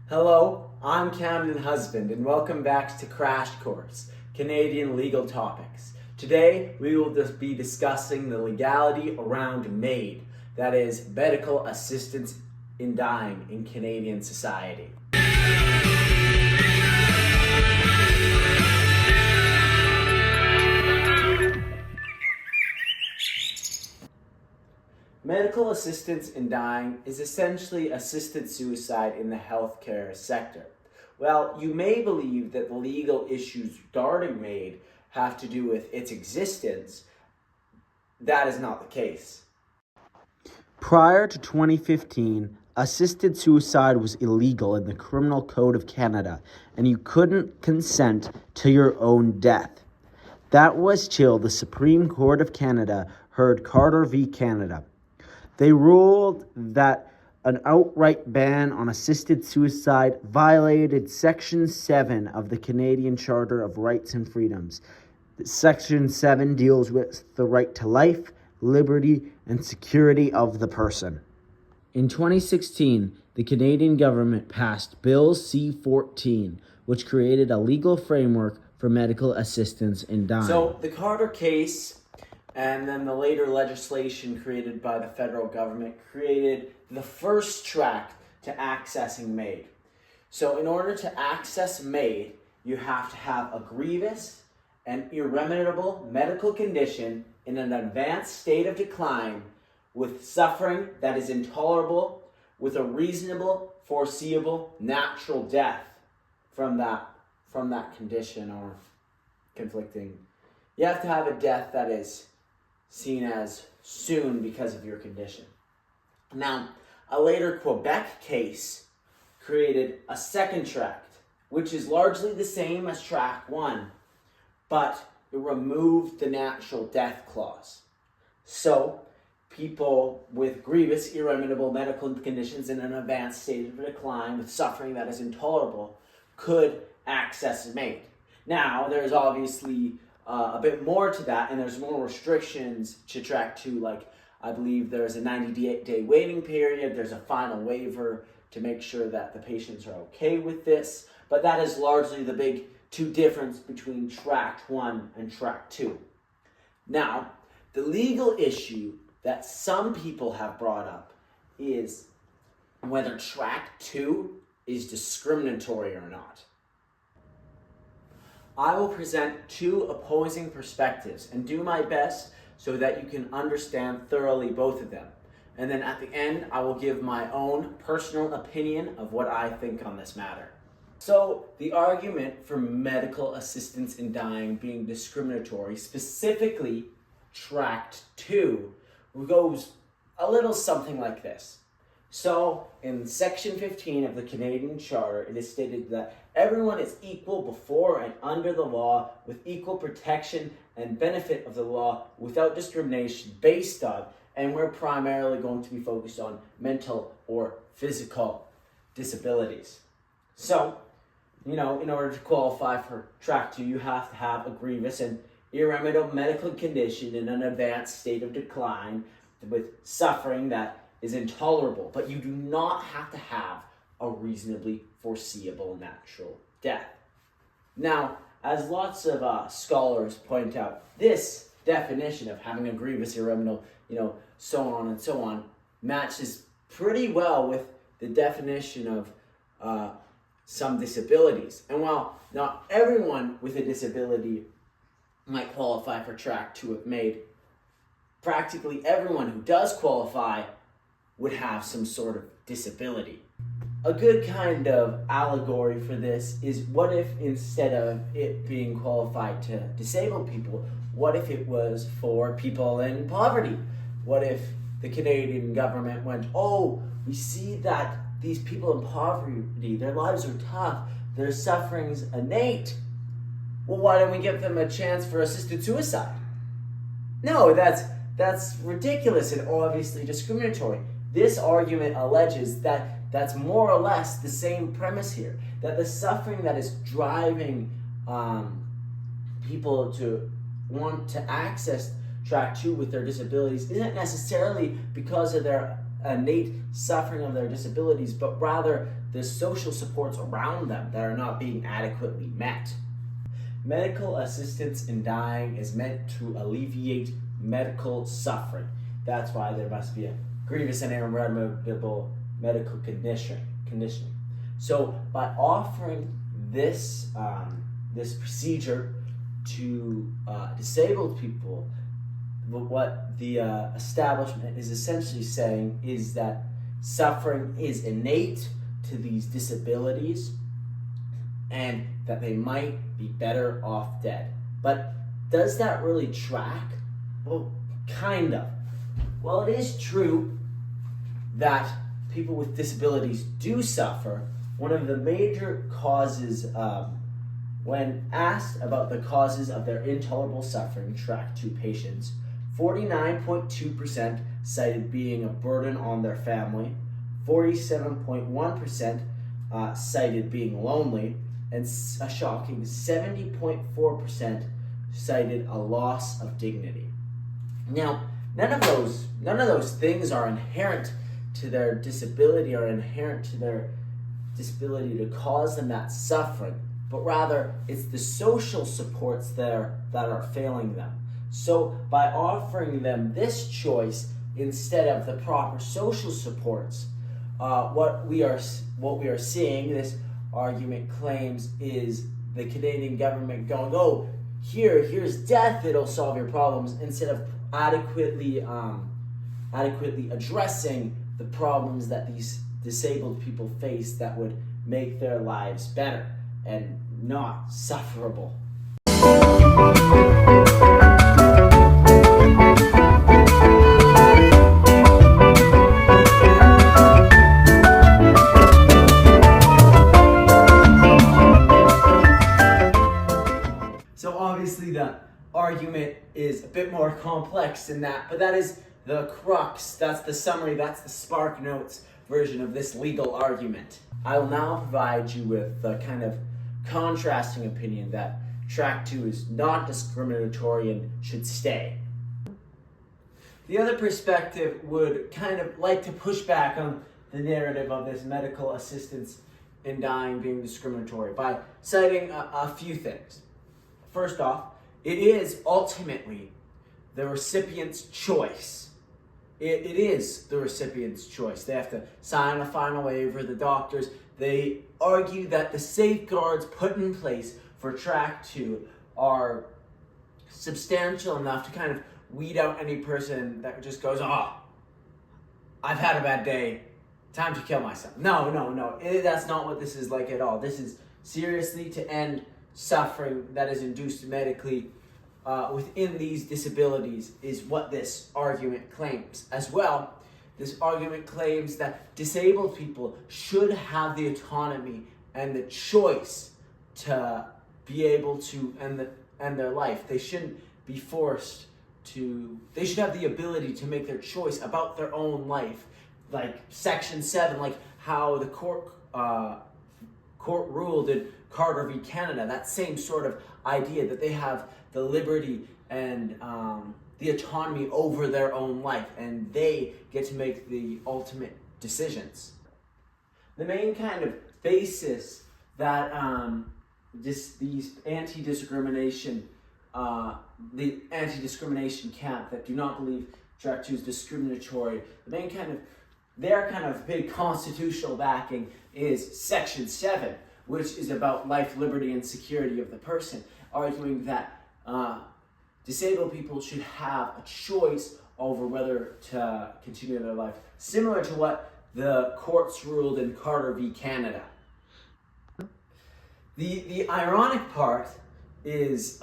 Hello, I'm Camden Husband and welcome back to Crash Course, Canadian Legal Topics. Today we will be discussing the legality around MAiD, that is, medical assistance in dying in Canadian society. Medical assistance in dying is essentially assisted suicide in the healthcare sector. Well, you may believe that the legal issues regarding MAiD have to do with its existence. That is not the case. Prior to 2015, assisted suicide was illegal in the Criminal Code of Canada, and you couldn't consent to your own death. That was till the Supreme Court of Canada heard Carter v. Canada. They ruled that an outright ban on assisted suicide violated Section 7 of the Canadian Charter of Rights and Freedoms. Section 7 deals with the right to life, liberty, and security of the person. In 2016, the Canadian government passed Bill C-14, which created a legal framework for medical assistance in dying. So the Carter case and then the later legislation created by the federal government created the first track to accessing MAiD. So in order to access MAiD, you have to have a grievous and irremediable medical condition in an advanced state of decline with suffering that is intolerable, with a reasonable, foreseeable, natural death from that condition or conflicting. You have to have a death that is seen as soon because of your condition. Now, a later Quebec case created a second tract, which is largely the same as track 1, but it removed the natural death clause. So, people with grievous, irremediable medical conditions in an advanced state of decline with suffering that is intolerable could access MAiD. Now, there's obviously a bit more to that, and there's more restrictions to track 2, like I believe there's a 90-day waiting period, there's a final waiver to make sure that the patients are okay with this, but that is largely the big two difference between track 1 and track 2. Now, the legal issue that some people have brought up is whether track 2 is discriminatory or not. I will present two opposing perspectives and do my best so that you can understand thoroughly both of them. And then at the end, I will give my own personal opinion of what I think on this matter. So the argument for medical assistance in dying being discriminatory, specifically tract 2, goes a little something like this. So, in Section 15 of the Canadian Charter, it is stated that everyone is equal before and under the law with equal protection and benefit of the law without discrimination based on, and we're primarily going to be focused on mental or physical disabilities. So, in order to qualify for track 2, you have to have a grievous and irremediable medical condition in an advanced state of decline with suffering that is intolerable, but you do not have to have a reasonably foreseeable natural death. Now, as lots of scholars point out, this definition of having a grievous, irremediable, so on and so on, matches pretty well with the definition of some disabilities. And while not everyone with a disability might qualify for track 2 of MAiD, practically everyone who does qualify would have some sort of disability. A good kind of allegory for this is, what if instead of it being qualified to disabled people, what if it was for people in poverty? What if the Canadian government went, we see that these people in poverty, their lives are tough, their suffering's innate. Well, why don't we give them a chance for assisted suicide? No, that's ridiculous and obviously discriminatory. This argument alleges that that's more or less the same premise here, that the suffering that is driving people to want to access track 2 with their disabilities isn't necessarily because of their innate suffering of their disabilities, but rather the social supports around them that are not being adequately met. Medical assistance in dying is meant to alleviate medical suffering. That's why there must be a grievous and irremediable medical condition. So by offering this procedure to disabled people, what the establishment is essentially saying is that suffering is innate to these disabilities and that they might be better off dead. But does that really track? Well, kind of. Well, it is true that people with disabilities do suffer. One of the major causes, when asked about the causes of their intolerable suffering, track 2 patients, 49.2% cited being a burden on their family, 47.1% cited being lonely, and a shocking 70.4% cited a loss of dignity. Now, none of those things are inherent to their disability or inherent to their disability to cause them that suffering, but rather it's the social supports that are failing them. So by offering them this choice instead of the proper social supports, what we are seeing, this argument claims, is the Canadian government going, oh, here's death, it'll solve your problems, instead of adequately addressing the problems that these disabled people face that would make their lives better and not sufferable. So obviously the argument is a bit more complex than that, but that is the crux, that's the summary, that's the Spark Notes version of this legal argument. I will now provide you with the kind of contrasting opinion that track 2 is not discriminatory and should stay. The other perspective would kind of like to push back on the narrative of this medical assistance in dying being discriminatory by citing a few things. First off, it is ultimately the recipient's choice. It is the recipient's choice. They have to sign a final waiver. The doctors, they argue that the safeguards put in place for track 2 are substantial enough to kind of weed out any person that just goes, I've had a bad day, time to kill myself. No, that's not what this is like at all. This is seriously to end suffering that is induced medically within these disabilities is what this argument claims. As well, this argument claims that disabled people should have the autonomy and the choice to be able to end their life. They shouldn't be forced to, they should have the ability to make their choice about their own life. Like Section 7, like how the court ruled in Carter v. Canada, that same sort of idea that they have the liberty and the autonomy over their own life, and they get to make the ultimate decisions. The main kind of basis that these anti-discrimination, the anti-discrimination camp that do not believe track 2 is discriminatory, their kind of big constitutional backing is Section 7, which is about life, liberty, and security of the person, arguing that disabled people should have a choice over whether to continue their life, similar to what the courts ruled in Carter v. Canada. The ironic part is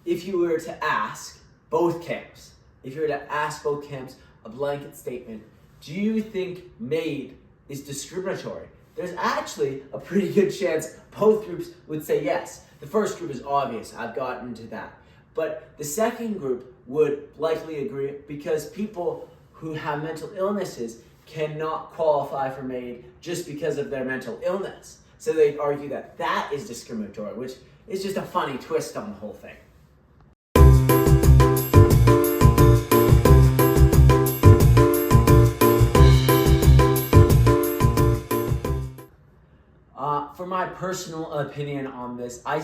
if you were to ask both camps a blanket statement, do you think MAiD is discriminatory? There's actually a pretty good chance both groups would say yes. The first group is obvious, I've gotten to that. But the second group would likely agree because people who have mental illnesses cannot qualify for MAiD just because of their mental illness. So they'd argue that that is discriminatory, which is just a funny twist on the whole thing. For my personal opinion on this, I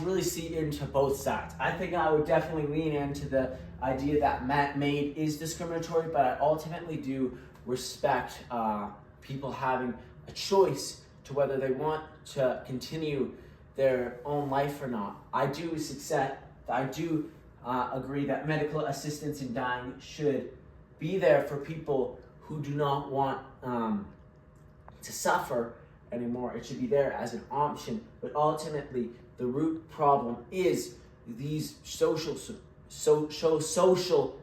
really see into both sides. I think I would definitely lean into the idea that MAiD is discriminatory, but I ultimately do respect people having a choice to whether they want to continue their own life or not. I do agree that medical assistance in dying should be there for people who do not want to suffer anymore. It should be there as an option, but ultimately the root problem is these social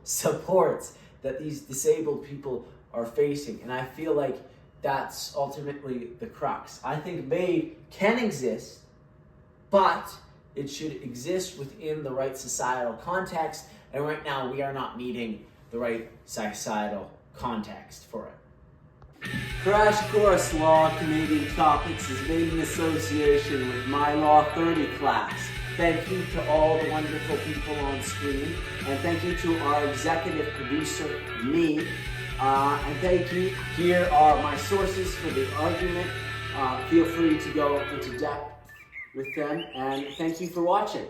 supports that these disabled people are facing, and I feel like that's ultimately the crux. I think MAiD can exist, but it should exist within the right societal context, and right now we are not meeting the right societal context for it. Crash Course Law Canadian Topics is made in association with My Law 30 class. Thank you to all the wonderful people on screen, and thank you to our executive producer, me, and thank you. Here are my sources for the argument. Feel free to go into depth with them, and thank you for watching.